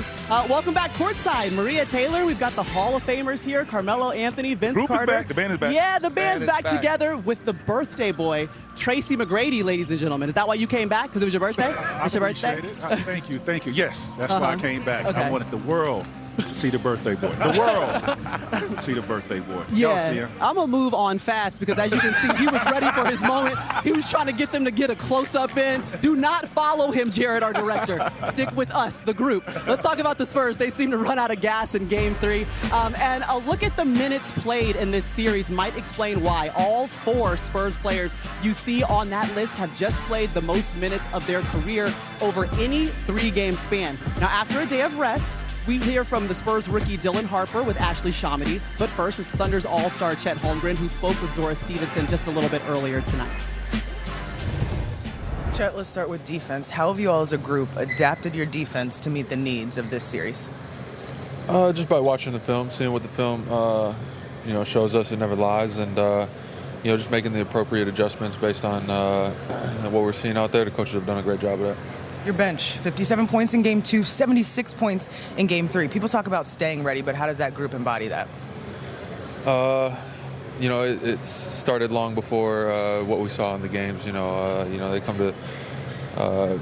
Spurs. Welcome back courtside. Maria Taylor, we've got the Hall of Famers here. Carmelo Anthony, Vince Group Carter. Is back. The band is back. Yeah, the band's back together with the birthday boy, Tracy McGrady, ladies and gentlemen. Is that why you came back? Because it was your birthday? It's your birthday? Thank you. Thank you. Yes, that's why I came back. Okay. I wanted the world to see the birthday boy. The world to see the birthday boy. Yeah, Y'all see him? I'm going to move on fast because, as you can see, he was ready for his moment. He was trying to get them to get a close-up in. Do not follow him, Jared, our director. Stick with us, the group. Let's talk about the Spurs. They seem to run out of gas in Game 3. And a look at the minutes played in this series might explain why. All 4 Spurs players you see on that list have just played the most minutes of their career over any 3-game span. Now, after a day of rest, we hear from the Spurs rookie Dylan Harper with Ashley Shamity. But first is Thunder's all-star Chet Holmgren, who spoke with Zora Stevenson just a little bit earlier tonight. Chet, let's start with defense. How have you all as a group adapted your defense to meet the needs of this series? Just by watching the film, seeing what the film shows us. It never lies. And, just making the appropriate adjustments based on what we're seeing out there. The coaches have done a great job of that. Your bench, 57 points in Game 2, 76 points in Game 3. People talk about staying ready, but how does that group embody that? It started long before what we saw in the games. They come to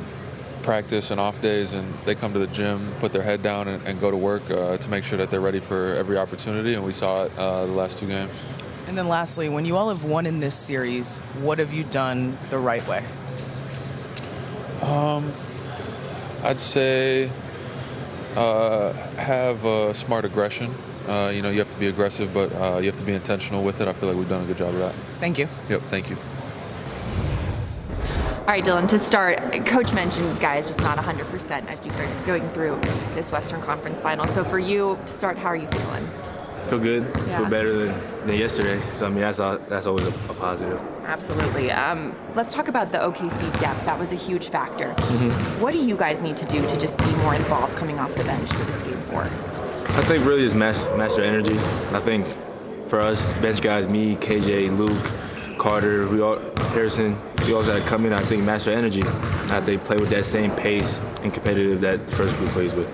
practice and off days, and they come to the gym, put their head down, and go to work to make sure that they're ready for every opportunity, and we saw it the last 2 games. And then lastly, when you all have won in this series, what have you done the right way? I'd say have smart aggression. You have to be aggressive, but you have to be intentional with it. I feel like we've done a good job of that. Thank you. Yep, thank you. All right, Dylan, to start, Coach mentioned guys just not 100% as you are going through this Western Conference final. So for you, to start, how are you feeling? Feel good. Yeah. Feel better than yesterday. So, I mean, that's always a positive. Absolutely. Let's talk about the OKC depth. That was a huge factor. What do you guys need to do to just be more involved coming off the bench for this Game 4? I think really just match their energy. I think for us, bench guys, me, KJ, Luke, Carter, Harrison, we all got to come in. I think match their energy. I think play with that same pace and competitive that the first group plays with.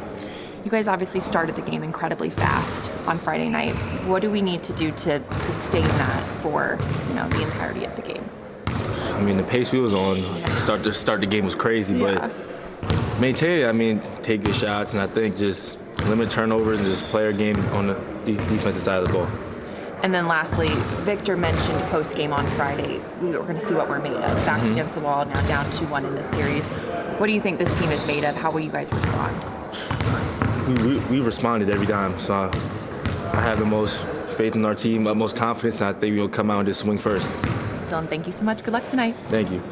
You guys obviously started the game incredibly fast on Friday night. What do we need to do to sustain that for the entirety of the game? I mean, the pace we was on, start the game was crazy, but maintain it. I mean, take good shots, and I think just limit turnovers and just play our game on the defensive side of the ball. And then lastly, Victor mentioned post-game on Friday, we were going to see what we're made of. Backs against the wall, now down 2-1 in this series. What do you think this team is made of? How will you guys respond? We responded every time, so I have the most faith in our team, utmost confidence, and I think we'll come out and just swing first. Dylan, thank you so much. Good luck tonight. Thank you.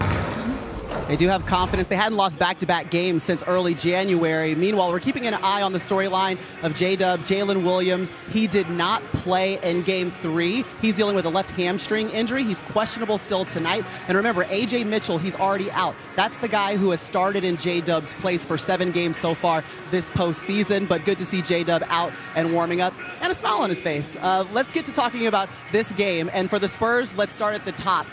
They do have confidence. They hadn't lost back-to-back games since early January. Meanwhile, we're keeping an eye on the storyline of J-Dub, Jalen Williams. He did not play in Game 3. He's dealing with a left hamstring injury. He's questionable still tonight. And remember, A.J. Mitchell, he's already out. That's the guy who has started in J-Dub's place for 7 games so far this postseason. But good to see J-Dub out and warming up and a smile on his face. Let's get to talking about this game. And for the Spurs, let's start at the top.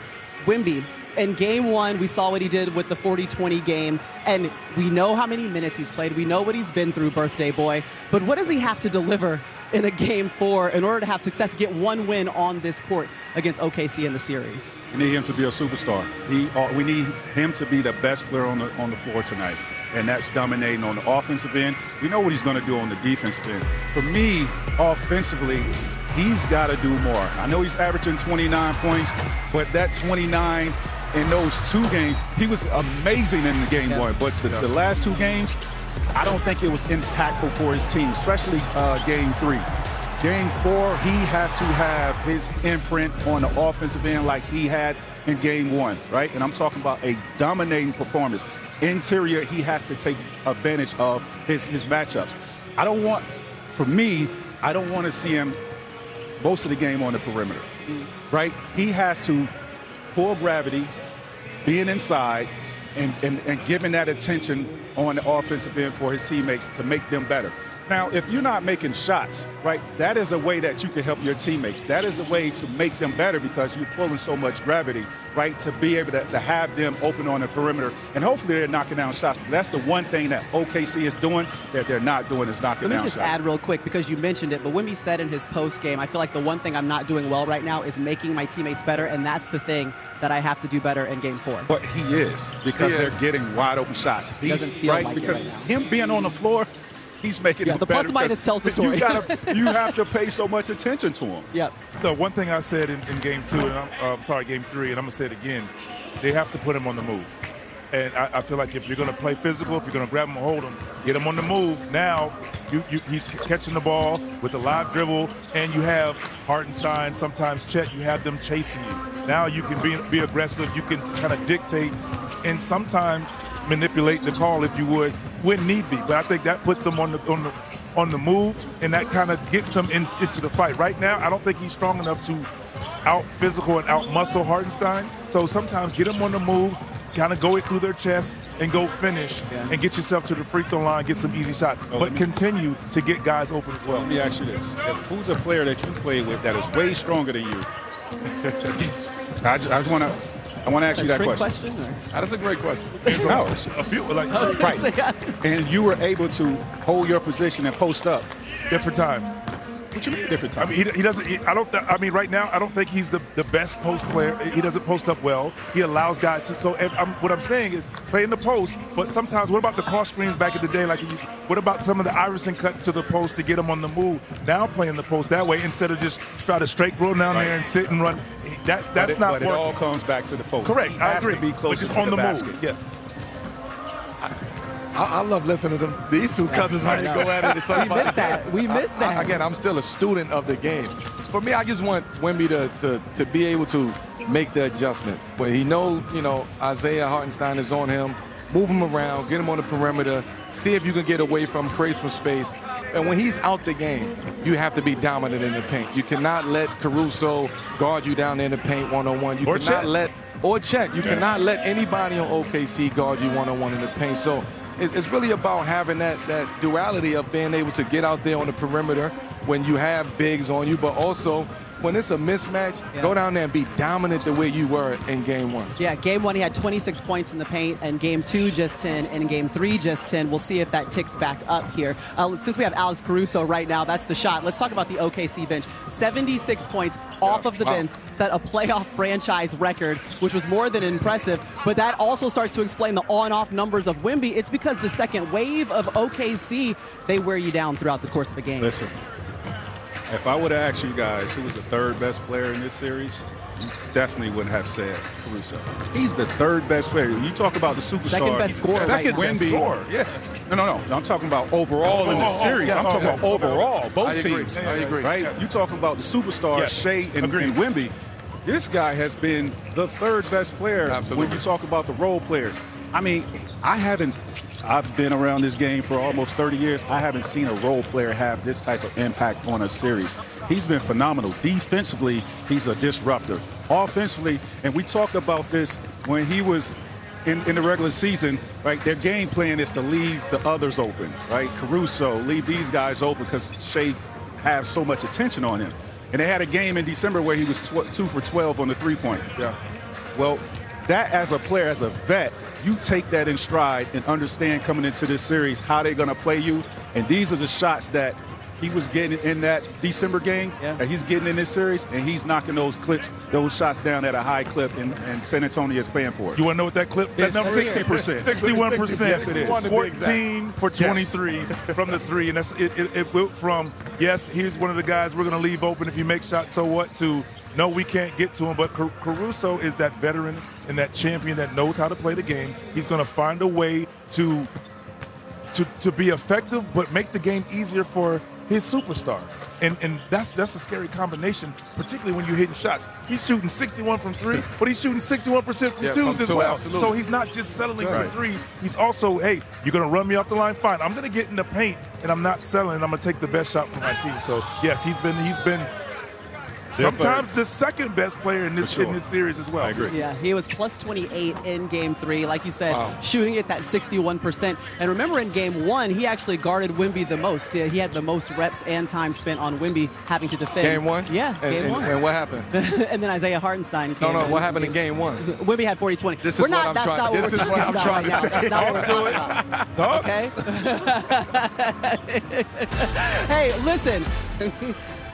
Wemby. In Game 1, we saw what he did with the 40-20 game, and we know how many minutes he's played. We know what he's been through, birthday boy. But what does he have to deliver in a Game 4 in order to have success, get one win on this court against OKC in the series? We need him to be a superstar. We need him to be the best player on the floor tonight, and that's dominating on the offensive end. We know what he's going to do on the defensive end. For me, offensively, he's got to do more. I know he's averaging 29 points, but that 29 in those 2 games, he was amazing in the Game 1. But the last 2 games, I don't think it was impactful for his team, especially Game 3. Game 4, he has to have his imprint on the offensive end like he had in Game 1, right? And I'm talking about a dominating performance. Interior, he has to take advantage of his matchups. I don't want to see him most of the game on the perimeter, right? He has to pull gravity, being inside, and giving that attention on the offensive end for his teammates to make them better. Now, if you're not making shots, right, that is a way that you can help your teammates. That is a way to make them better because you're pulling so much gravity right, to be able to have them open on the perimeter. And hopefully they're knocking down shots. That's the one thing that OKC is doing that they're not doing is knocking down shots. Let me just add real quick, because you mentioned it, but Wemby said in his post game, I feel like the one thing I'm not doing well right now is making my teammates better, and that's the thing that I have to do better in game 4. But he is, because they're getting wide open shots. He's doesn't feel right, like it because right now. him being on the floor, he's making it the better. plus minus tells the story. You have to pay so much attention to him. Yep. The one thing I said in game 2, and game 3, and I'm going to say it again, they have to put him on the move. And I feel like if you're going to play physical, if you're going to grab him and hold him, get him on the move. Now he's catching the ball with a live dribble, and you have Hartenstein, sometimes Chet, you have them chasing you. Now you can be aggressive, you can kind of dictate, and sometimes manipulate the call, if you would, when need be. But I think that puts him on the move, and that kind of gets him into the fight. Right now, I don't think he's strong enough to out-physical and out-muscle Hartenstein. So sometimes get him on the move, kind of go it through their chest and go finish and get yourself to the free throw line, get some easy shots. But continue to get guys open as well. Let me ask you this. Who's a player that you play with that is way stronger than you? I want to ask you that question. That's a great question. No. A few, Right. And you were able to hold your position and post up. different time. What you mean different time? I mean, he doesn't. Right now, I don't think he's the best post player. He doesn't post up well. He allows guys to. So what I'm saying is play in the post, but sometimes what about the cross screens back in the day? What about some of the Iverson cuts to the post to get him on the move? Now play in the post that way instead of just try to straight roll down there and sit and run. That's not working. It all comes back to the post. Correct. It I has agree. to be closer just to on the basket. move. Yes. I love listening to these two cousins when they go at it. We missed that. Again, I'm still a student of the game. For me, I just want Wemby to be able to make the adjustment. But he knows, Isaiah Hartenstein is on him. Move him around, get him on the perimeter, see if you can get away from him, create some space. And when he's out the game, you have to be dominant in the paint. You cannot let Caruso guard you down there in the paint one-on-one. You cannot let anybody on OKC guard you one-on-one in the paint. So it's really about having that duality of being able to get out there on the perimeter when you have bigs on you, but also when it's a mismatch, go down there and be dominant the way you were in game 1. Yeah, game 1 he had 26 points in the paint, and game 2 just 10, and in game 3 just 10. We'll see if that ticks back up here. Since we have Alex Caruso right now, that's the shot. Let's talk about the OKC bench. 76 points off of the bench, set a playoff franchise record, which was more than impressive. But that also starts to explain the on-off numbers of Wemby. It's because the second wave of OKC, they wear you down throughout the course of a game. Listen, if I would have asked you guys who was the third best player in this series, you definitely wouldn't have said Caruso. He's the third best player. You talk about the superstar. Second best scorer right now. Wemby. Yeah. No. I'm talking about overall in the series. I'm talking about overall, both teams. I agree. Right? You talking about the superstars, Shea and Wemby. This guy has been the third best player when you talk about the role players. I mean, I've been around this game for almost 30 years. I haven't seen a role player have this type of impact on a series. He's been phenomenal. Defensively, he's a disruptor. Offensively, and we talked about this when he was in the regular season, right? Their game plan is to leave the others open, right? Caruso, leave these guys open because Shea has so much attention on him. And they had a game in December where he was 2 for 12 on the three-point. Yeah. Well, that as a player, as a vet, you take that in stride and understand coming into this series how they're going to play you. And these are the shots that he was getting in that December game, that he's getting in this series, and he's knocking those shots down at a high clip, and San Antonio is paying for it. You want to know what that clip? It's that number 60%. 61%. Yes, it is. 14 for 23 from the three, and it went from, yes, here's one of the guys we're going to leave open if you make shots, so what, to no, we can't get to him. But Caruso is that veteran and that champion that knows how to play the game. He's going to find a way to be effective, but make the game easier for his superstar. And that's a scary combination, particularly when you're hitting shots. He's shooting 61 from 3, but he's shooting 61% from 2s as well. Absolutely. So he's not just settling for 3. He's also, hey, you're going to run me off the line? Fine. I'm going to get in the paint, and I'm not settling. I'm going to take the best shot for my team. So, yes, he's been Sometimes the second best player in this series as well. I agree. Yeah, he was plus 28 in Game 3, like you said, shooting at that 61%. And remember, in Game 1, he actually guarded Wemby the most. He had the most reps and time spent on Wemby having to defend. Game 1? Yeah, Game 1. And what happened? And then Isaiah Hartenstein came. No, what happened in Game 1? Wemby had 40-20. This is what I'm trying to say. That's not what we're talking about. Okay? Hey, listen.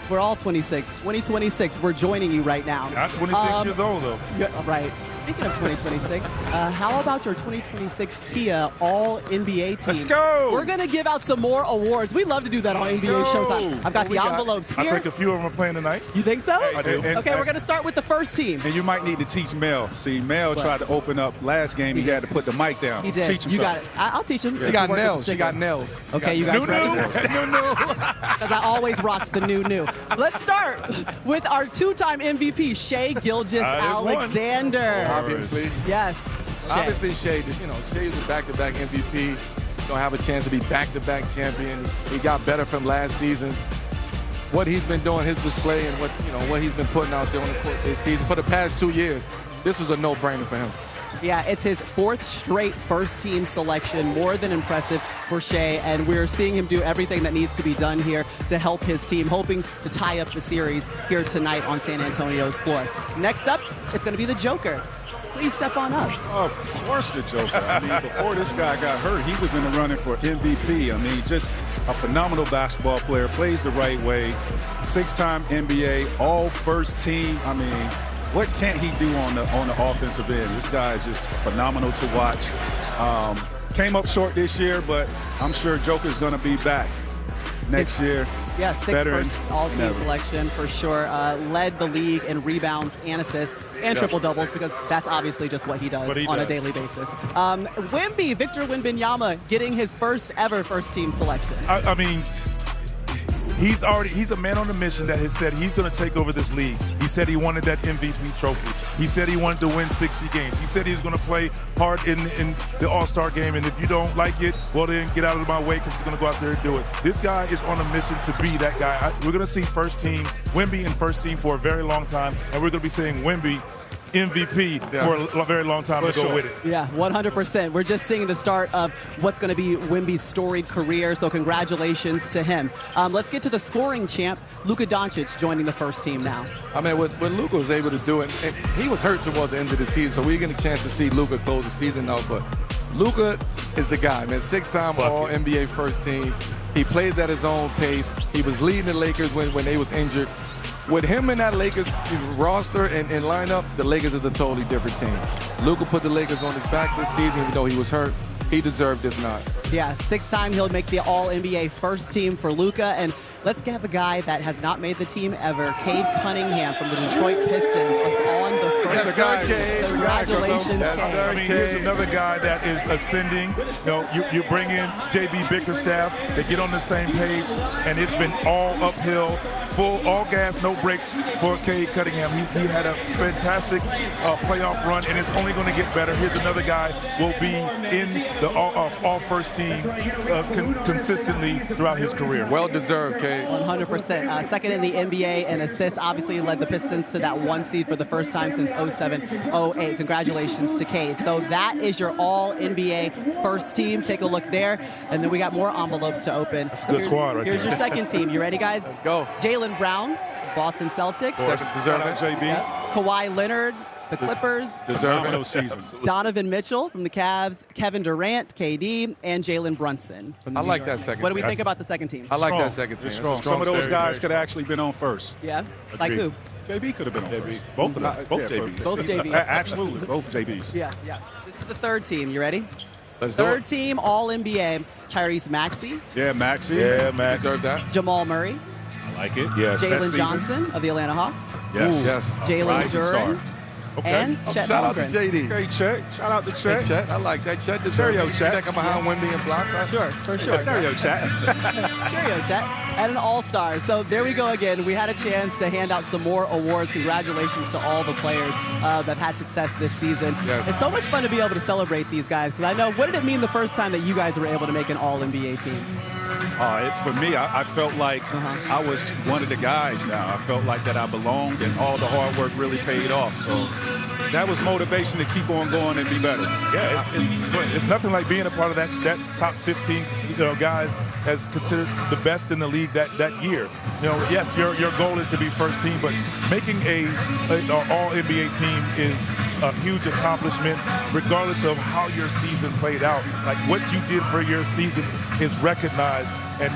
We're all 26. 2026, we're joining you right now. Not 26 years old, though. Yeah, right. Speaking of 2026, how about your 2026 Kia All-NBA team? Let's go! We're going to give out some more awards. We love to do that on NBA Showtime. I've got the envelopes here. I think a few of them are playing tonight. You think so? I do. Okay, we're going to start with the first team. And you might need to teach Mel. See, Mel tried to open up last game. He had to put the mic down. He did. Teach him you got something. it. I'll teach him. She got nails. She got nails. Okay, you guys ready? Because I always rocks the new. Let's start with our two-time MVP, Shai Gilgeous-Alexander. Obviously. Yes. Obviously, Shai, Shai's a back-to-back MVP. Don't have a chance to be back-to-back champion. He got better from last season. What he's been doing, his display, and what he's been putting out there on the court this season for the past 2 years, this was a no-brainer for him. Yeah, it's his fourth straight first-team selection. More than impressive for Shai, and we're seeing him do everything that needs to be done here to help his team, hoping to tie up the series here tonight on San Antonio's floor. Next up, it's going to be the Joker. Please step on up. Of course the Joker. I mean, before this guy got hurt, he was in the running for MVP. I mean, just a phenomenal basketball player, plays the right way, 6-time NBA, all first team. I mean, what can't he do on the offensive end? This guy is just phenomenal to watch. Came up short this year, but I'm sure Joker's going to be back next year. Yeah, sixth first all-team selection for sure. Led the league in rebounds and assists and triple-doubles, because that's obviously just what he does on a daily basis. Wemby, Victor Wembanyama, getting his first ever first-team selection. I mean, he's a man on a mission that has said he's going to take over this league. He said he wanted that MVP trophy. He said he wanted to win 60 games. He said he was going to play hard in the All-Star game, and if you don't like it, well, then get out of my way, because he's going to go out there and do it. This guy is on a mission to be that guy. We're going to see Wemby in first team for a very long time, and we're going to be seeing Wemby MVP for a very long time to go with it. Yeah, 100%. We're just seeing the start of what's going to be Wemby's storied career, so congratulations to him. Let's get to the scoring champ, Luka Doncic, joining the first team now. I mean, what Luka was able to do, and he was hurt towards the end of the season, so we're getting a chance to see Luka close the season out, but Luka is the guy, man. 6-time All-NBA first team. He plays at his own pace. He was leading the Lakers when they was injured. With him in that Lakers roster and lineup, the Lakers is a totally different team. Luka put the Lakers on his back this season, even though he was hurt. He deserved this nod. Yeah, 6th time he'll make the All-NBA first team for Luka. And let's have a guy that has not made the team ever, Cade Cunningham from the Detroit Pistons, on the first team. Congratulations, Cade. I mean, here's another guy that is ascending. You bring in J.B. Bickerstaff, they get on the same page, and it's been all uphill, all gas, no brakes for Cade Cunningham. He had a fantastic playoff run, and it's only going to get better. Here's another guy will be in the all first team consistently throughout his career. Well deserved, Cade. 100%. Second in the NBA in assists. Obviously led the Pistons to that 1 seed for the first time since 07-08. Congratulations to Cade. So that is your All-NBA first team. Take a look there. And then we got more envelopes to open. That's a good squad right Here's there. your second team. You ready, guys? Let's go. Jaylen Brown, Boston Celtics. Second deserved, JB. Yep. Kawhi Leonard, the Clippers. Phenomenal season. Donovan Mitchell from the Cavs, Kevin Durant, KD, and Jalen Brunson from the New York that Knicks. second What do we team. think about the second team? I like that second team. Strong. Some of those guys could have actually been on first. Yeah? Like who? JB could have been on first. Both of them. Both JBs. Both JBs. Absolutely. Both JBs. Yeah. This is the third team. You ready? Let's do Third it. team All-NBA, Tyrese Maxey, Yeah, Maxey. Yeah, Max. Deserved that. Jamal Murray, I like it. Yes. Jalen season. Johnson of the Atlanta Hawks, Yes. Yes. Jalen rising star. Duren, and Chet Shout out to Holmgren. JD. Okay, Chet. Shout out to Chet. Hey, Chet, I like that. Chet deserved Stereo it. Chet. Second behind Wemby and blocks. Sure, for sure. Stereo Chet. Cheerio, Chet. And an all-star. So there we go again. We had a chance to hand out some more awards. Congratulations to all the players that had success this season. Yes. It's so much fun to be able to celebrate these guys, because I know, what did it mean the first time that you guys were able to make an All-NBA team? For me, I felt like I was one of the guys now. I felt like that I belonged, and all the hard work really paid off. So that was motivation to keep on going and be better. Yeah, it's nothing like being a part of that top 15 guys as considered the best in the league that year. Yes, your goal is to be first team, but making an all-NBA team is a huge accomplishment, regardless of how your season played out. Like, what you did for your season is recognized, and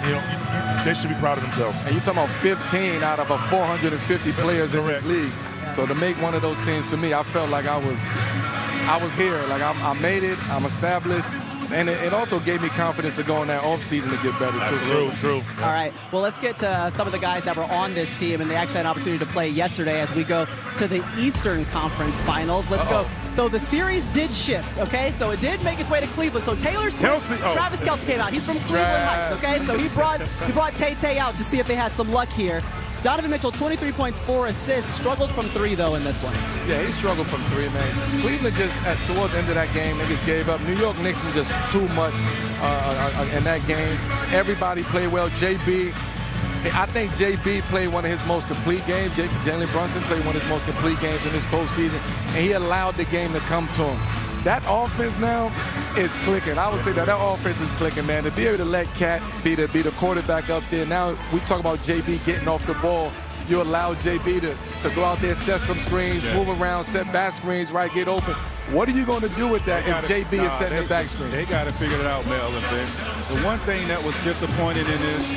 they should be proud of themselves. And you're talking about 15 out of 450 players in this league. So to make one of those teams, to me, I felt like I was here. Like I made it. I'm established. And it also gave me confidence to go in that offseason to get better, too. True. All right. Well, let's get to some of the guys that were on this team, and they actually had an opportunity to play yesterday as we go to the Eastern Conference Finals. Let's go. So the series did shift, okay? So it did make its way to Cleveland. So Taylor Swift, Travis Kelce came out. He's from Cleveland Heights, okay? So he brought Tay-Tay out to see if they had some luck here. Donovan Mitchell, 23 points, 4 assists. Struggled from 3, though, in this one. Yeah, he struggled from 3, man. Cleveland just, towards the end of that game, they just gave up. New York Knicks was just too much in that game. Everybody played well. I think JB played one of his most complete games. Jalen Brunson played one of his most complete games in this postseason, and he allowed the game to come to him. That offense now is clicking. I would say that offense is clicking, man. To be able to let Cat be the quarterback up there. Now we talk about JB getting off the ball. You allow JB to go out there, set some screens, move around, set back screens, right, get open. What are you going to do with that if JB is setting the back screen? They got to figure it out, Mel and Vince. The one thing that was disappointed in is,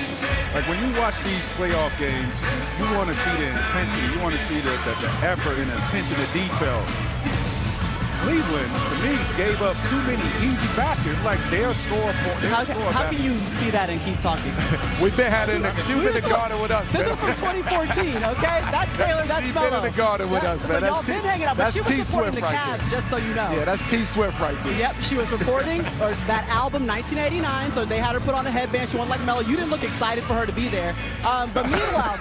like, when you watch these playoff games, you want to see the intensity. You want to see the effort and attention to detail. Cleveland, to me, gave up too many easy baskets. Like, they'll score points. How can you see that and keep talking? We've been having she was in the garden with us, This is from 2014, okay? That's Taylor, that's Melo. She's been in the garden with us, man. So y'all been hanging out, but she was supporting the Cavs, just so you know. Yeah, that's T Swift right there. Yep, she was recording that album, 1989, so they had her put on a headband. She went like Melo. You didn't look excited for her to be there. But meanwhile...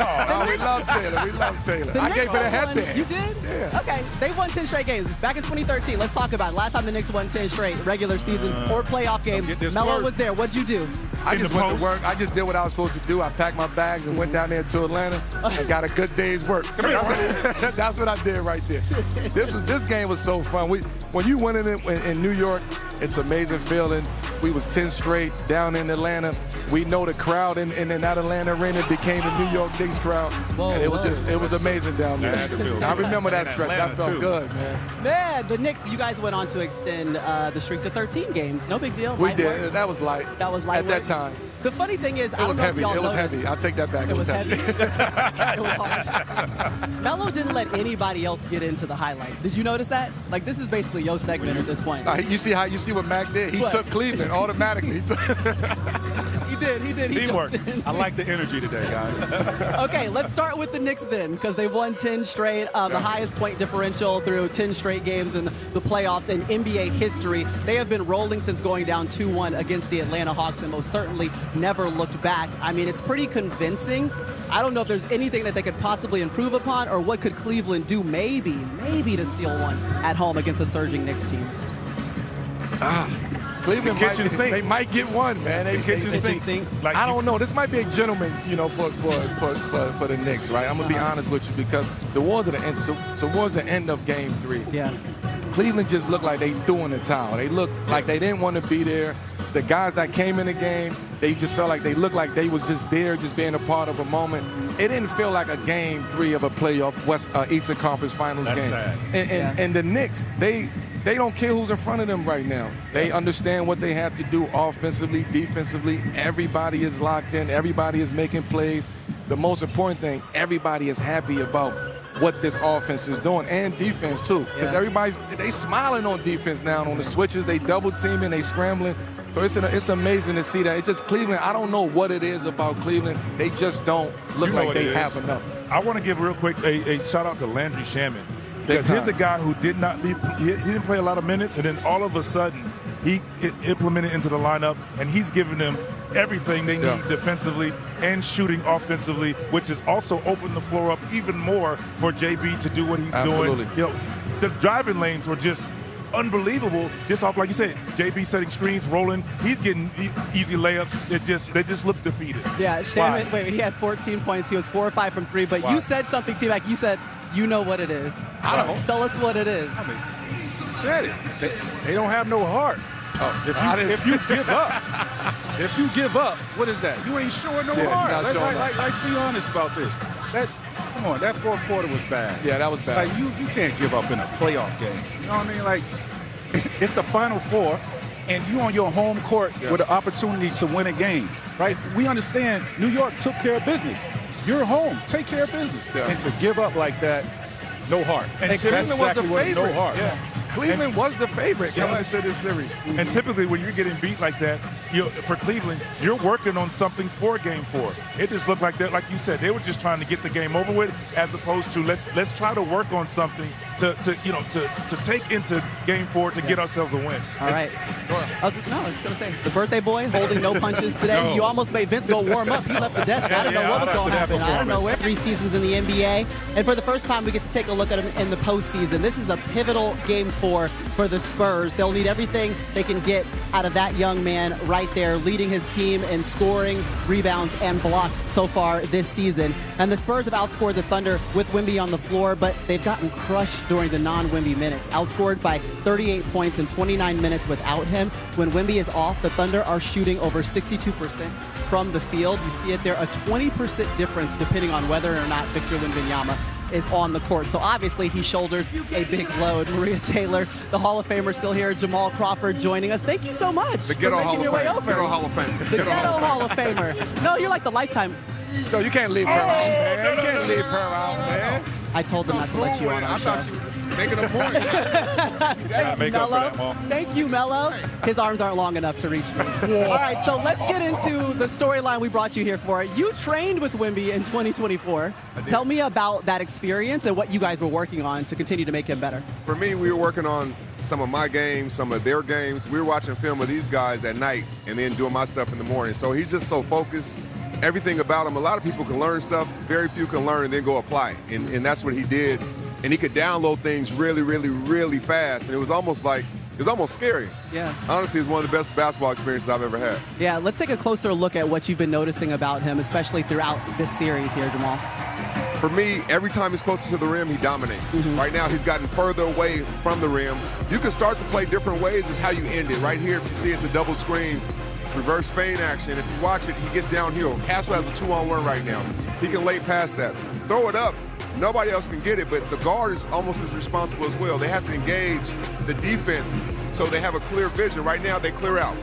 we love Taylor. We love Taylor. I gave her the headband. You did? Yeah. Okay, they won 10 straight games. Back in 2013, let's talk about it. Last time the Knicks won 10 straight regular season or playoff games. Melo was there. What'd you do? I just went to work. I just did what I was supposed to do. I packed my bags and went down there to Atlanta and got a good day's work. That's what I did right there. This game was so fun. When you win it in New York, it's an amazing feeling. We was 10 straight down in Atlanta. We know the crowd in that Atlanta arena became the New York Knicks crowd. And it was amazing down there. I remember that stretch. That felt good, man. Man, the Knicks, you guys went on to extend the streak to 13 games. No big deal. We did. That was light. That was light at that time. The funny thing is, it was heavy. It was heavy. I'll take that back. It was heavy. It was hard. Melo didn't let anybody else get into the highlight. Did you notice that? Like, this is basically your segment at this point. You see what Mac did? He took Cleveland automatically. He did. He teamwork. I like the energy today, guys. Okay, let's start with the Knicks then, because they've won 10 straight, the highest point differential through 10 straight games in the playoffs in NBA history. They have been rolling since going down 2-1 against the Atlanta Hawks and most certainly never looked back. I mean, it's pretty convincing. I don't know if there's anything that they could possibly improve upon, or what could Cleveland do maybe to steal one at home against a surging Knicks team. Cleveland they might get one, man. The kitchen sink. Like, I don't know. This might be a gentleman's, for the Knicks, right? I'm gonna be honest with you, because towards the end of Game 3, Cleveland just looked like they threw in the towel. They looked like they didn't want to be there. The guys that came in the game, they just felt like they looked like they was just there, just being a part of a moment. It didn't feel like a Game 3 of a playoff Eastern Conference Finals game. Sad. And the Knicks, they don't care who's in front of them right now. They understand what they have to do offensively, defensively. Everybody is locked in. Everybody is making plays. The most important thing, everybody is happy about what this offense is doing, and defense too. Because they smiling on defense now on the switches. They double teaming, they scrambling. So it's amazing to see that. It's just Cleveland. I don't know what it is about Cleveland. They just don't look like they have enough. I want to give real quick a shout out to Landry Shaman. Because here's a guy who he didn't play a lot of minutes, and then all of a sudden he implemented into the lineup, and he's giving them everything they need defensively and shooting offensively, which has also opened the floor up even more for JB to do what he's doing. The driving lanes were just unbelievable. Just off, like you said, JB setting screens, rolling. He's getting easy layups. They just look defeated. Yeah, Shaman, wait, he had 14 points. He was 4 or 5 from 3. But you said something, T-Mac. You said, you know what it is. I don't. Tell us what it is. I mean, you said it. They don't have no heart. If you give up, what is that? You ain't showing no heart. Let's be honest about this. Come on, that fourth quarter was bad. Yeah, that was bad. Like, you can't give up in a playoff game. You know what I mean? Like, it's the Final Four, and you on your home court with an opportunity to win a game, right? We understand New York took care of business. You're home. Take care of business. Yeah. And to give up like that, no heart. And Cleveland was the favorite. No heart. Yeah. Cleveland was the favorite coming into this series. And typically when you're getting beat like that, for Cleveland, you're working on something for Game 4. It just looked like that, like you said, they were just trying to get the game over with, as opposed to let's try to work on something to take into Game 4 to get ourselves a win. All right. I was just going to say, the birthday boy holding no punches today. No. You almost made Vince go warm up. He left the desk. I don't know what was going to happen. I don't know where. 3 seasons in the NBA. And for the first time, we get to take a look at him in the postseason. This is a pivotal Game 4 for the Spurs. They'll need everything they can get out of that young man right there, leading his team in scoring, rebounds, and blocks so far this season. And the Spurs have outscored the Thunder with Wemby on the floor, but they've gotten crushed during the non-Wemby minutes. Outscored by 38 points in 29 minutes without him. When Wemby is off, the Thunder are shooting over 62% from the field. You see it there, a 20% difference depending on whether or not Victor Wembanyama is on the court. So obviously he shoulders a big load. Maria Taylor, the Hall of Famer, still here. Jamal Crawford joining us. Thank you so much for making your way over. Ghetto Hall of Famer. The Ghetto Hall of Famer. No, you're like the lifetime. No, you can't leave her out, man. You can't leave her out, man. I told them not to let you on our show. I thought you were just making a point. Mello. Thank you, Mello. His arms aren't long enough to reach me. All right, so let's get into the storyline we brought you here for. You trained with Wemby in 2024. Tell me about that experience and what you guys were working on to continue to make him better. For me, we were working on some of my games, some of their games. We were watching film of these guys at night and then doing my stuff in the morning. So he's just so focused. Everything about him, a lot of people can learn stuff, very few can learn and then go apply it. And that's what he did. And he could download things really, really, really fast. And it was almost scary. Yeah. Honestly, it's one of the best basketball experiences I've ever had. Yeah, let's take a closer look at what you've been noticing about him, especially throughout this series here, Jamal. For me, every time he's closer to the rim, he dominates. Mm-hmm. Right now, he's gotten further away from the rim. You can start to play different ways is how you end it. Right here, if you see it's a double screen. Reverse Spain action. If you watch it, he gets downhill. Castle has a 2-on-1 right now. He can lay past that. Throw it up. Nobody else can get it, but the guard is almost as responsible as well. They have to engage the defense so they have a clear vision. Right now, they clear out.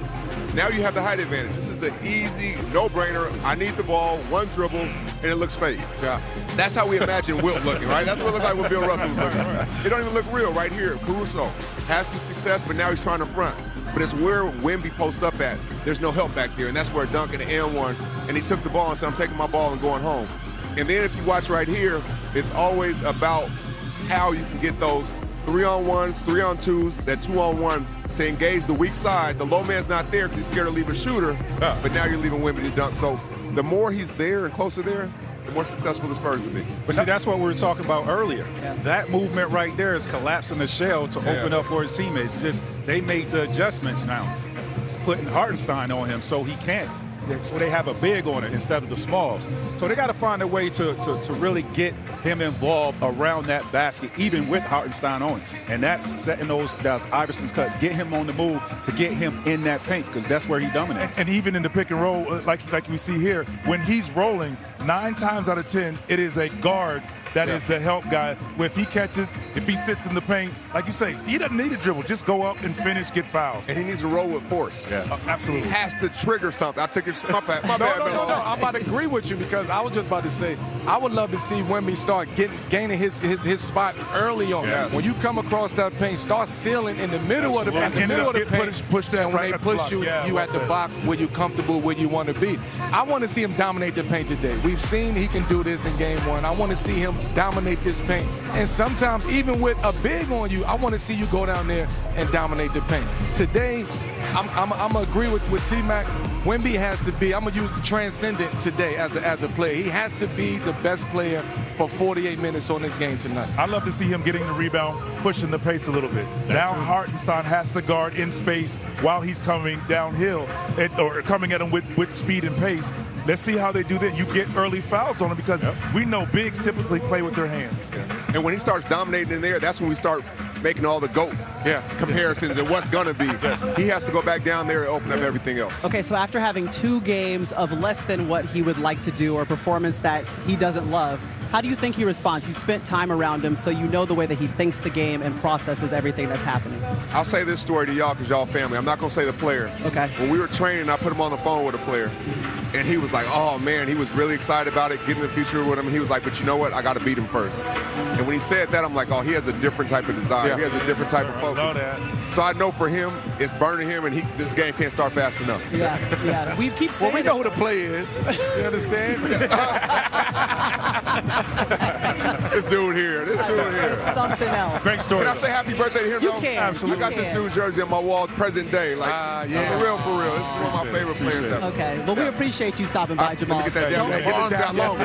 Now you have the height advantage. This is an easy, no-brainer. I need the ball, one dribble, and it looks fake. Yeah. That's how we imagine Wilt looking, right? That's what it looked like when Bill Russell was looking. It don't even look real right here. Caruso has some success, but now he's trying to front. But it's where Wemby posts up at. There's no help back there, and that's where Duncan and won. And he took the ball and said, I'm taking my ball and going home. And then if you watch right here, it's always about how you can get those 3-on-1s, 3-on-2s, that 2-on-1 to engage the weak side. The low man's not there because he's scared to leave a shooter, but now you're leaving Wemby to dunk. So the more he's there and closer there, the more successful the Spurs will be. But see, that's what we were talking about earlier. Yeah. That movement right there is collapsing the shell to open up for his teammates. It's just they made the adjustments now. It's putting Hartenstein on him so he can't. So they have a big on it instead of the smalls. So they got to find a way to really get him involved around that basket, even with Hartenstein on it. And that's setting those Iverson's cuts, get him on the move to get him in that paint because that's where he dominates. And even in the pick and roll, like we see here, when he's rolling, 9 times out of 10, it is a guard that is the help guy. If he catches, if he sits in the paint, like you say, he doesn't need a dribble. Just go up and finish, get fouled. And he needs to roll with force. Yeah, absolutely. He has to trigger something. I took it. My bad. No. I'm about to agree with you because I was just about to say I would love to see Wemby start gaining his spot early on. Yes. When you come across that paint, start sealing in the middle of the paint. Push that and when they push you at the block where you're comfortable, where you want to be. I want to see him dominate the paint today. We've seen he can do this in Game 1. I want to see him dominate this paint. And sometimes, even with a big on you, I want to see you go down there and dominate the paint. Today, I'm going to agree with T-Mac. Wemby has to be, I'm going to use the transcendent today as a player. He has to be the best player for 48 minutes on this game tonight. I love to see him getting the rebound, pushing the pace a little bit. Now Hartenstein has to guard in space while he's coming downhill or coming at him with speed and pace. Let's see how they do that. You get early fouls on him because we know bigs typically play with their hands. And when he starts dominating in there, that's when we start making all the GOAT comparisons and what's going to be. He has to go back down there and open up everything else. Okay, so after having 2 games of less than what he would like to do or a performance that he doesn't love, how do you think he responds? You spent time around him, so you know the way that he thinks the game and processes everything that's happening. I'll say this story to y'all because y'all family. I'm not going to say the player. Okay. When we were training, I put him on the phone with a player, and he was like, oh, man, he was really excited about it, getting the future with him. And he was like, but you know what? I got to beat him first. And when he said that, I'm like, oh, he has a different type of desire. He has a different type of focus. I know that. So I know for him, it's burning him, and this game can't start fast enough. Yeah. We keep saying we know who the player is. You understand? This dude here. Something else. Great story. Can I say happy birthday to him, You though? can. Absolutely. I got this dude's jersey on my wall present day. Like, for real. This is one of my favorite players ever. Okay. Well, we appreciate you stopping by, Jamal. Let me get that down. Get it down. My arms got long.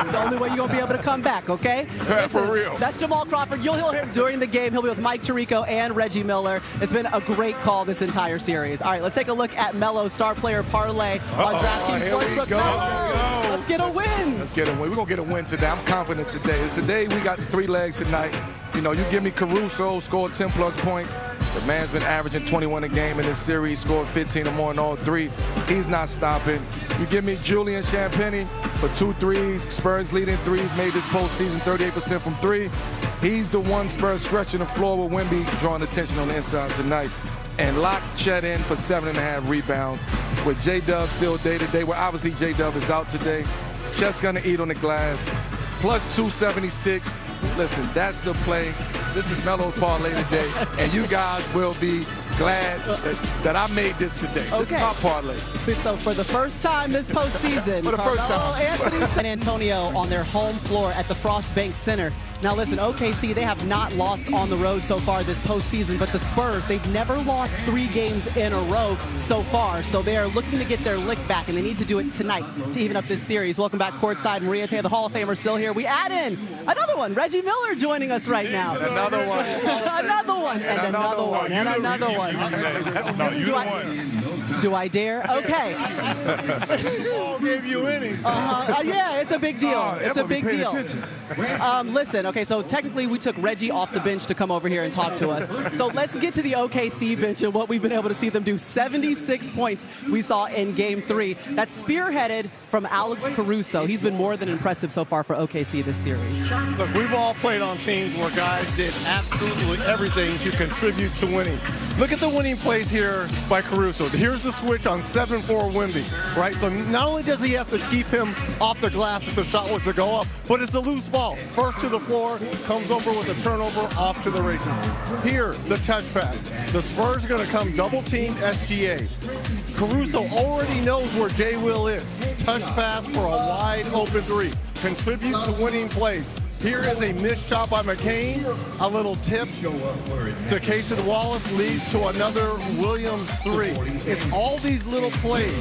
It's the only way you're going to be able to come back, okay? For real. That's Jamal Crawford. You'll hear him during the game. He'll be with Mike Tirico and Reggie Miller. It's been a great call this entire series. All right, let's take a look at Melo's star player parlay on DraftKings Sportsbook. Melo, let's get a win. Let's get a win. We're going to get a win today. I'm confident today. Today we got 3 legs tonight. You know, you give me Caruso, scored 10-plus points. The man's been averaging 21 a game in this series, scored 15 or more in all 3. He's not stopping. You give me Julian Champagnie for 2 threes. Spurs leading threes, made this postseason 38% from 3. He's the one Spurs stretching the floor with Wemby drawing attention on the inside tonight. And lock Chet in for 7.5 rebounds. With J-Dub still day-to-day, well, obviously J-Dub is out today. Chet's going to eat on the glass. Plus 276. Listen, that's the play. This is Melo's parlay today, and you guys will be glad that I made this today. Okay. This is my parlay. So for the first time this postseason, for the first time, Anthony San Antonio on their home floor at the Frost Bank Center. Now listen, OKC, they have not lost on the road so far this postseason, but the Spurs, they've never lost 3 games in a row so far, so they are looking to get their lick back, and they need to do it tonight to even up this series. Welcome back courtside. Maria Tay, the Hall of Famer, still here. We add in another one, Reggie Miller joining us right now. Another one. Another one, and another one, and another one. No, you the one. Do I dare? Okay. All gave you innings. Yeah, it's a big deal. It's a big deal. Listen, okay, so technically we took Reggie off the bench to come over here and talk to us. So let's get to the OKC bench and what we've been able to see them do. 76 points we saw in Game 3. That's spearheaded from Alex Caruso. He's been more than impressive so far for OKC this series. Look, we've all played on teams where guys did absolutely everything to contribute to winning. Look at the winning plays here by Caruso. Here's the switch on 7-4 Wemby, right? So not only does he have to keep him off the glass if the shot was to go up, but it's a loose ball. First to the floor, comes over with a turnover, off to the races. Here, the touch pass. The Spurs are going to come double-team SGA. Caruso already knows where J. Will is. Touch pass for a wide-open 3. Contribute to winning plays. Here is a missed shot by McCain. A little tip to Casey Wallace leads to another Williams 3. It's all these little plays.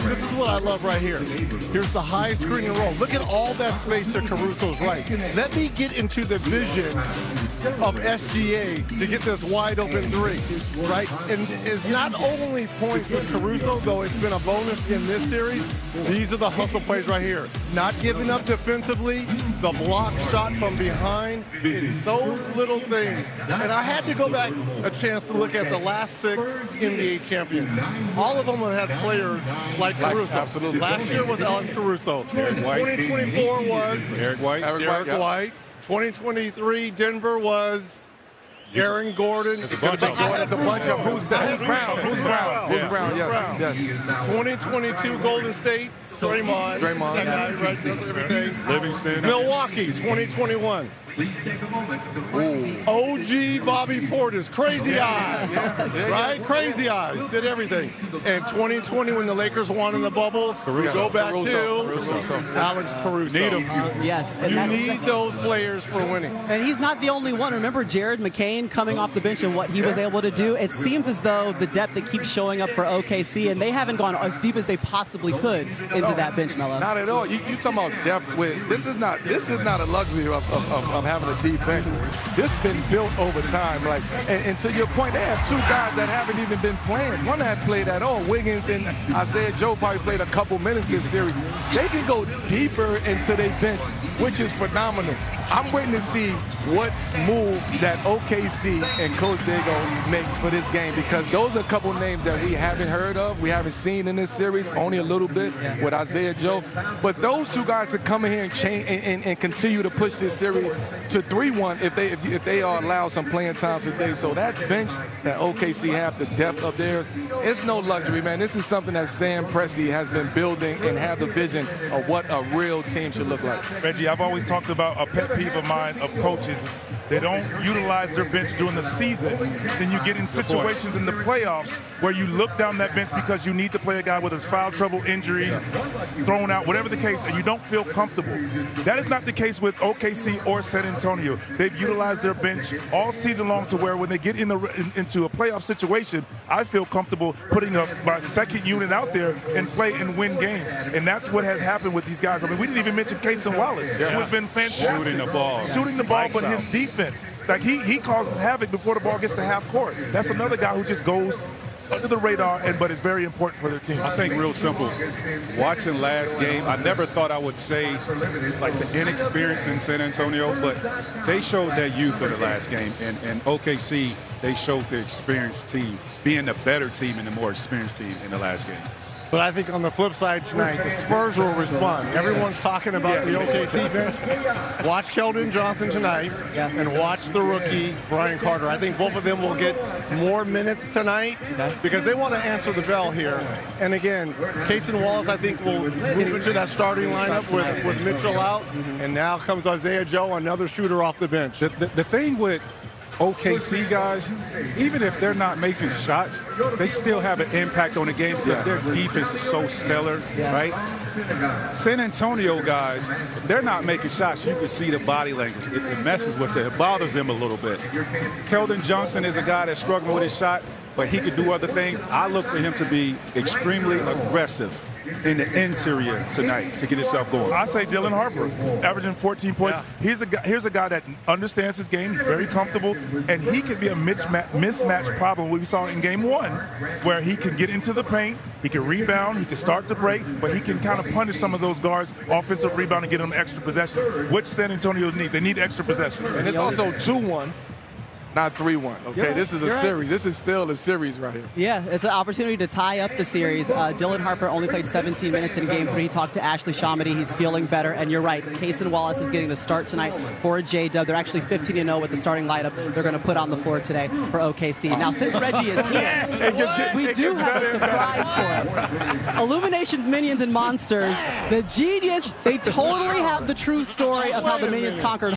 This is what I love right here. Here's the high screen and roll. Look at all that space to Caruso's right. Let me get into the vision of SGA to get this wide open 3, right? And it's not only points with Caruso, though it's been a bonus in this series. These are the hustle plays right here. Not giving up defensively, the block shot from behind. It's those little things. And I had to go back a chance to look at the last 6 NBA champions. All of them have had players like Caruso. Absolutely. Last year was Alex Caruso. 2024 was Eric White. Eric White. 2023 Denver was Aaron Gordon. There's a bunch of them. Who's Brown? Who's Brown? Yes. 2022 Golden State. Draymond. That guy, right, does everything. Livingston. Milwaukee, 2021. OG Bobby Portis, crazy eyes, right? Crazy eyes, did everything. And 2020, when the Lakers won in the bubble, we go back to Alex Caruso. Need him. Yes. And You need those players for winning. And he's not the only one. Remember Jared McCain coming off the bench and what he was able to do? It seems as though the depth that keeps showing up for OKC, and they haven't gone as deep as they possibly could into that bench, Mello. Not at all. You talking about depth with this is not a luxury of having a deep bench. This has been built over time. Like and to your point, they have two guys that haven't even been playing. One hadn't played at all. Wiggins and Isaiah Joe probably played a couple minutes this series. They can go deeper into their bench, which is phenomenal. I'm waiting to see what move that OKC and Coach Dago makes for this game, because those are a couple names that we haven't heard of, we haven't seen in this series, only a little bit with Isaiah Joe. But those two guys that come in here and change and continue to push this series to 3-1 if they are allowed some playing time today. So that bench that OKC have, the depth of theirs, it's no luxury, man. This is something that Sam Presti has been building and have the vision of what a real team should look like. Reggie, I've always talked about a pet peeve of mine of coaches. They don't utilize their bench during the season. Then you get in situations in the playoffs where you look down that bench because you need to play a guy with a foul trouble, injury, thrown out, whatever the case, and you don't feel comfortable. That is not the case with OKC or San Antonio. They've utilized their bench all season long to where when they get into a playoff situation, I feel comfortable putting my second unit out there and play and win games. And that's what has happened with these guys. I mean, we didn't even mention Cason Wallace, who has been fantastic. Shooting the ball, but his defense. Like he causes havoc before the ball gets to half court. That's another guy who just goes under the radar, but it's very important for their team. I think real simple. Watching last game, I never thought I would say like the inexperience in San Antonio, but they showed their youth in the last game. And OKC, they showed the experienced team, being the better team and the more experienced team in the last game. But I think on the flip side tonight, the Spurs will respond. Everyone's talking about the OKC bench. Watch Keldon Johnson tonight and watch the rookie, Brian Carter. I think both of them will get more minutes tonight because they want to answer the bell here. And again, Cason Wallace, I think, will move into that starting lineup with Mitchell out. And now comes Isaiah Joe, another shooter off the bench. The thing with OKC guys, even if they're not making shots, they still have an impact on the game because their defense is so stellar, right? San Antonio guys, if they're not making shots, you can see the body language. It messes with them. It bothers them a little bit. Keldon Johnson is a guy that's struggling with his shot, but he could do other things. I look for him to be extremely aggressive in the interior tonight to get himself going. I say Dylan Harper, averaging 14 points. Here's a guy that understands his game. He's very comfortable, and he can be a mismatch problem. We saw in Game 1, where he can get into the paint, he can rebound, he can start the break, but he can kind of punish some of those guards, offensive rebound, and get them extra possessions, which San Antonio need. They need extra possessions. And it's also 2-1. Not 3-1, okay? This is a series. This is still a series right here. Yeah, it's an opportunity to tie up the series. Dylan Harper only played 17 minutes in Game 3. He talked to Ashley Shamady. He's feeling better. And you're right, Cason Wallace is getting the start tonight for J-Dub. They're actually 15-0 with the starting lineup they're going to put on the floor today for OKC. Now, since Reggie is here, we do have a surprise for him. Illuminations, Minions, and Monsters. The Genius, they totally have the true story of how the Minions conquered